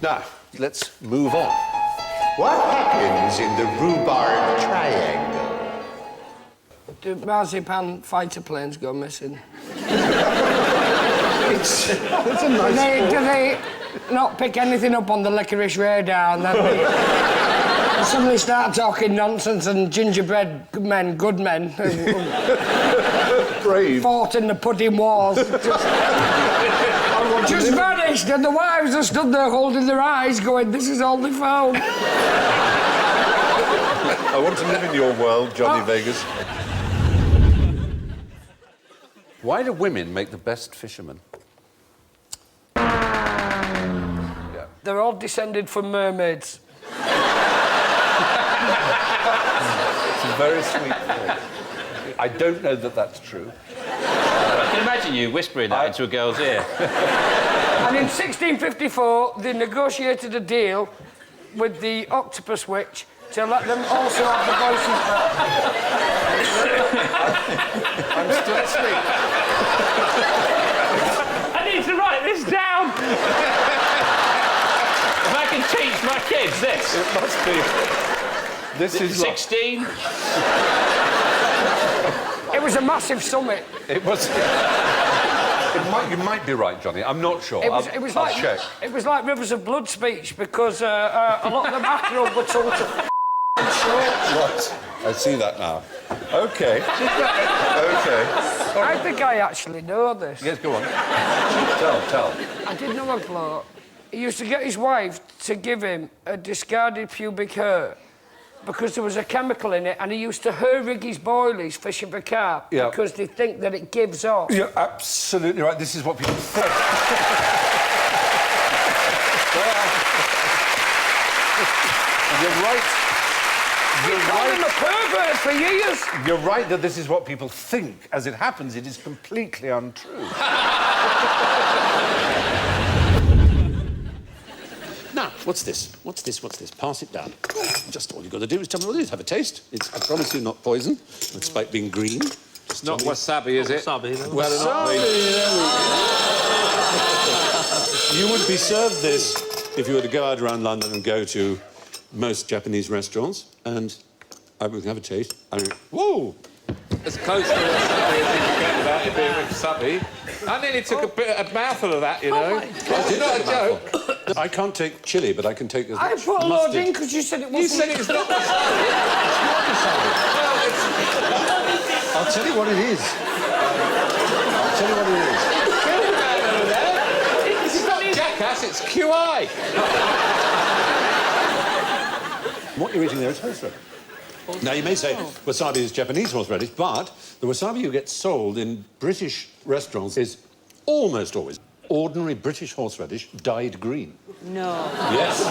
Now, let's move on. What happens in the Rhubarb Triangle? Do marzipan fighter planes go missing? It's a nice... Do they not pick anything up on the licorice radar and then they suddenly start talking nonsense and gingerbread men, good men, Brave. fought in the pudding wars. Just vanished, and the wives are stood there holding their eyes going, this is all they found. I want to live in your world, Johnny Vegas. Why do women make the best fishermen? Yeah. They're all descended from mermaids. It's a very sweet thing. I don't know that that's true. I can imagine you whispering that into a girl's ear. And in 1654, they negotiated a deal with the octopus witch to let them also have the voices back. I'm still asleep. I need to write this down. If I can teach my kids this. It must be. This is 16. It was a massive summit. It was. You might be right, Johnny. I'm not sure. It was I'll like check. It was like Rivers of Blood speech because a lot of them after all were told to short. What? I see that now. Okay. Okay. I think I actually know this. Yes, go on. Tell. I did know a bloke. He used to get his wife to give him a discarded pubic hair because there was a chemical in it, and he used to rig his boilies fishing for carp because they think that it gives off. You're absolutely right. This is what people think. You're right. You're called him a pervert for years. You're right that this is what people think. As it happens, it is completely untrue. Now, what's this? What's this? Pass it down. Just all you've got to do is tell me what it is. Have a taste. It's, I promise you, not poison, despite being green. It's not wasabi, is it? Wasabi. Well, you would be served this if you were to go out around London and go to most Japanese restaurants, and I would have a taste. I mean, whoa! As close to wasabi as you can get without it being wasabi. I nearly took a mouthful of that, you know. It's not a joke. I can't take chili, but I can take... I put a load in because you said it wasn't... You said it's not wasabi. It's not wasabi. I'll tell you what it is. It's not jackass, it's QI. What you're eating there is horseradish. Now, you may say wasabi is Japanese horseradish, but the wasabi you get sold in British restaurants is almost always ordinary British horseradish dyed green. No. Yes,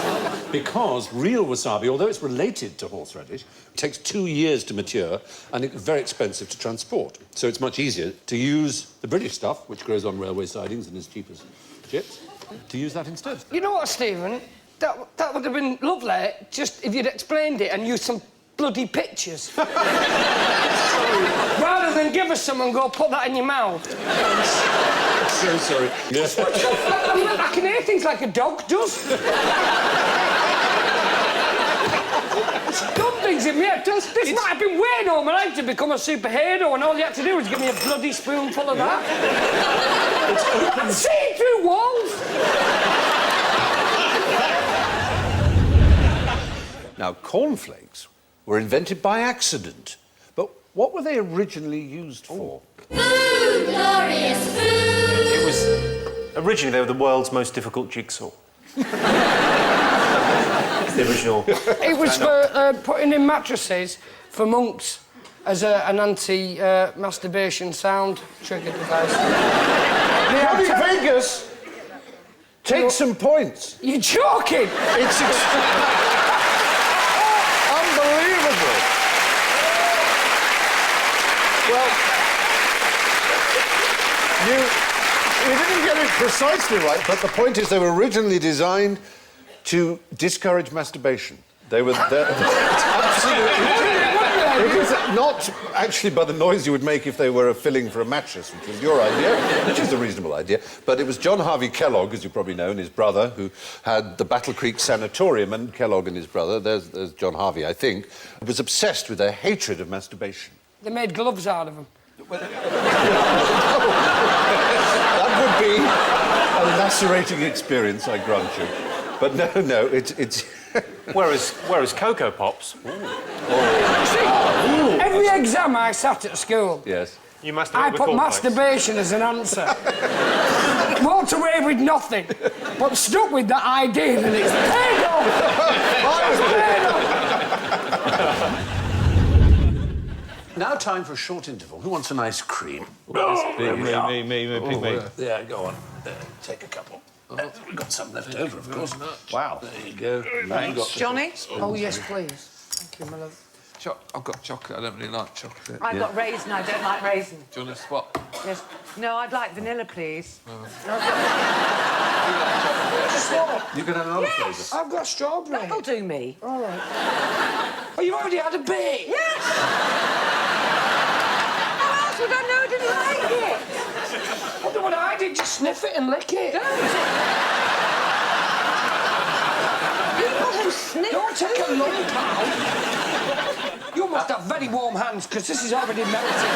because real wasabi, although it's related to horseradish, takes 2 years to mature and it's very expensive to transport. So it's much easier to use the British stuff, which grows on railway sidings and is cheap as chips, to use that instead. You know what, Stephen? That would have been lovely just if you'd explained it and used some bloody pictures. Rather than give us some and go put that in your mouth. So sorry. Yes. I can hear things like a dog does. It's done things in me. This might have been way overnight to become a superhero, and all you had to do was give me a bloody spoonful of that. See through walls. Now, cornflakes were invented by accident, but what were they originally used for? Food, glorious food! It was... Originally, they were the world's most difficult jigsaw. It's the original. It was for putting in mattresses for monks as an anti-masturbation sound trigger device. Johnny Vegas! Take some points. You're joking! It's unbelievable. Well, you didn't get it precisely right, but the point is they were originally designed to discourage masturbation. They were... It's absolutely... It was not actually by the noise you would make if they were a filling for a mattress, which was your idea, which is a reasonable idea. But it was John Harvey Kellogg, as you probably know, and his brother, who had the Battle Creek Sanatorium, and Kellogg and his brother, there's John Harvey, I think, was obsessed with their hatred of masturbation. They made gloves out of them. That would be a lacerating experience, I grant you. But no, it's... Whereas Cocoa Pops... Every exam I sat at school, You masturbate I with put cornflakes. masturbation as an answer. Walked away with nothing, but stuck with that I did, and it's paid off! Now time for a short interval. Who wants an ice cream? Me. Yeah, go on. Take a couple. Oh, we've got some left over, of course. Wow. There you go. Thanks. Johnny? Oh, yes, please. Thank you, my love. I've got chocolate. I don't really like chocolate. I've got raisin. I don't like raisin. Do you want to swap? Yes. No, I'd like vanilla, please. You can have another flavour. I've got strawberry. That'll do me. All right. Oh, you already had a bit? Yes! How else would I know I didn't like it? Well, the one I did, just sniff it and lick it. People who sniff Don't take a food. lump out. You must have very warm hands, because this is already melted.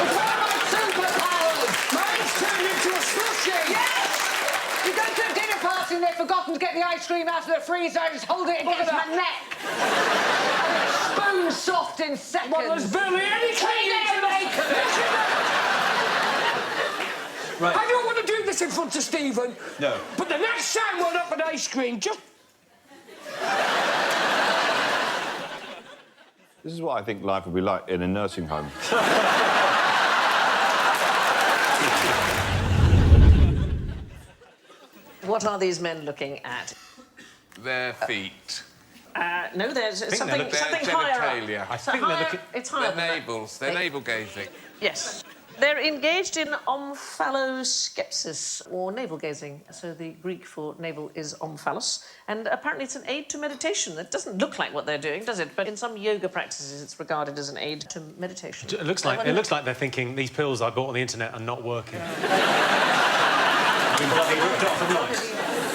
It's all my superpowers. Mine's turned into a slushie. Yes! You go to a dinner party and they've forgotten to get the ice cream out of the freezer. I just hold it against my neck. Spoon soft in seconds. Well, there's barely any cleaning to make of it. Right. I don't want to do this in front of Stephen. No. But the next time we're up an ice cream, just... This is what I think life would be like in a nursing home. What are these men looking at? Their feet. No, there's something, they're something higher genitalia. up. I So think they're higher, looking- it's higher Their than that. navels. They're navel gazing. Yes. They're engaged in omphaloskepsis, or navel gazing. So the Greek for navel is omphalos. And apparently it's an aid to meditation. It doesn't look like what they're doing, does it? But in some yoga practices, it's regarded as an aid to meditation. It looks like they're thinking these pills I bought on the internet are not working.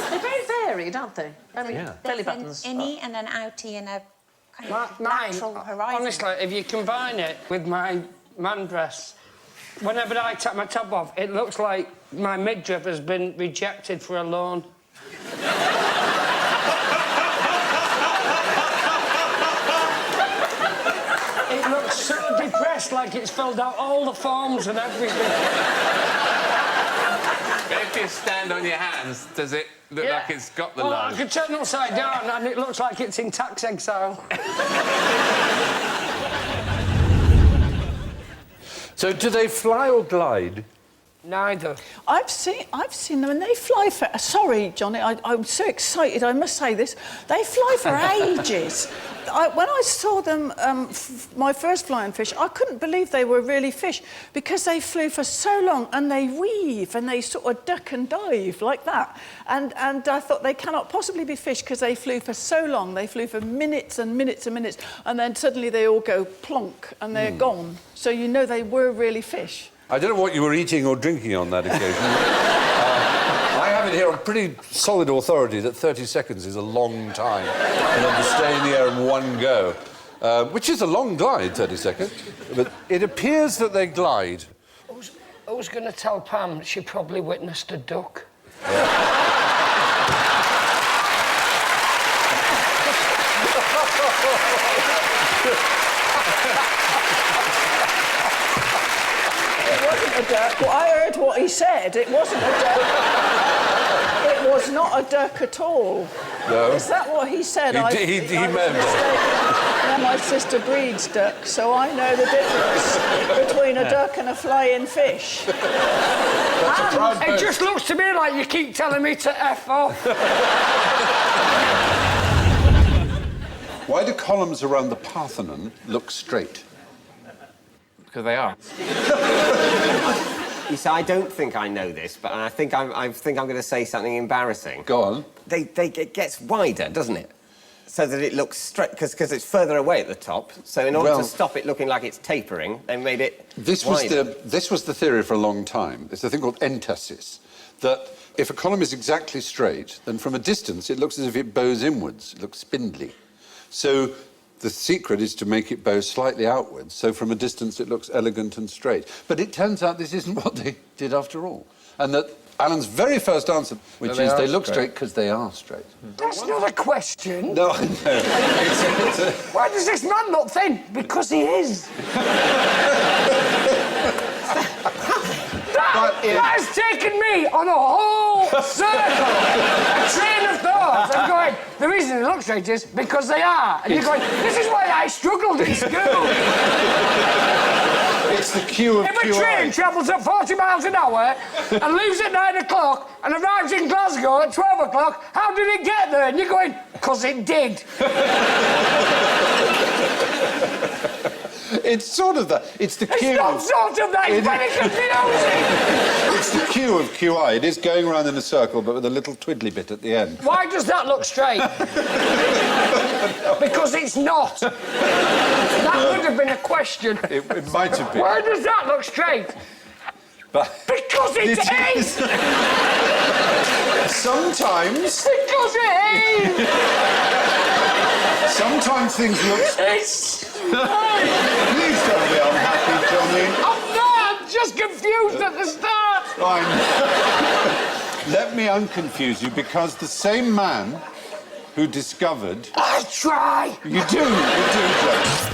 They're very varied, aren't they? I mean, belly There's buttons. an innie and an outie and a kind of Mine, natural horizon. honestly, if you combine it with my man dress, whenever I take my top off, it looks like my midriff has been rejected for a loan. It looks so depressed, like it's filled out all the forms and everything. But if you stand on your hands, does it look Yeah. like it's got the Well, I load? could turn upside down and it looks like it's in tax exile. So do they fly or glide? Neither. I've seen them and they fly for... Sorry, Johnny, I'm so excited, I must say this. They fly for ages. When I saw them, my first flying fish, I couldn't believe they were really fish because they flew for so long and they weave and they sort of duck and dive like that. And I thought they cannot possibly be fish because they flew for so long. They flew for minutes and minutes and minutes and then suddenly they all go plonk and they're gone. So you know they were really fish. I don't know what you were eating or drinking on that occasion. I have it here on pretty solid authority that 30 seconds is a long time for them to stay in the air in one go, which is a long glide, 30 seconds. But it appears that they glide. Who's going to tell Pam she probably witnessed a duck? It wasn't a duck. Well, I heard what he said. It wasn't a duck. It was not a duck at all. No. Is that what he said? He I meant was it. mistaken. Yeah, my sister breeds ducks, so I know the difference between a duck and a flying fish. It just looks to me like you keep telling me to F off. Why do columns around the Parthenon look straight? Because they are. You see, I don't think I know this, but I think I'm going to say something embarrassing. Go on. It gets wider, doesn't it? so that it looks straight, because it's further away at the top. So in order to stop it looking like it's tapering, they made it wider. This was the theory for a long time. It's a thing called entasis, that if a column is exactly straight, then from a distance it looks as if it bows inwards. It looks spindly. So the secret is to make it bow slightly outwards, so from a distance it looks elegant and straight. But it turns out this isn't what they did after all. And that Alan's very first answer, which is they look straight because they are straight. That's not a question. No, I know. Why does this man look thin? Because he is. That has taken me on a whole circle, a train of thought. I'm going, the reason they look straight is because they are. And you're going, this is why I struggled in school. It's the cue of If a train travels at 40 miles an hour and leaves at 9 o'clock and arrives in Glasgow at 12 o'clock, how did it get there? And you're going, because it did. It's sort of that. It's the cue. It's not sort of that. It's very confusing. It's the cue of QI. It is going around in a circle, but with a little twiddly bit at the end. Why does that look straight? Because it's not. That would have been a question. It might have been. Why does that look straight? But because it is! Sometimes... Because it is! Sometimes things look... Please don't be unhappy, Johnny. I'm not! I'm just confused at the start! Fine. Let me unconfuse you, because the same man who discovered... I try! You do, John.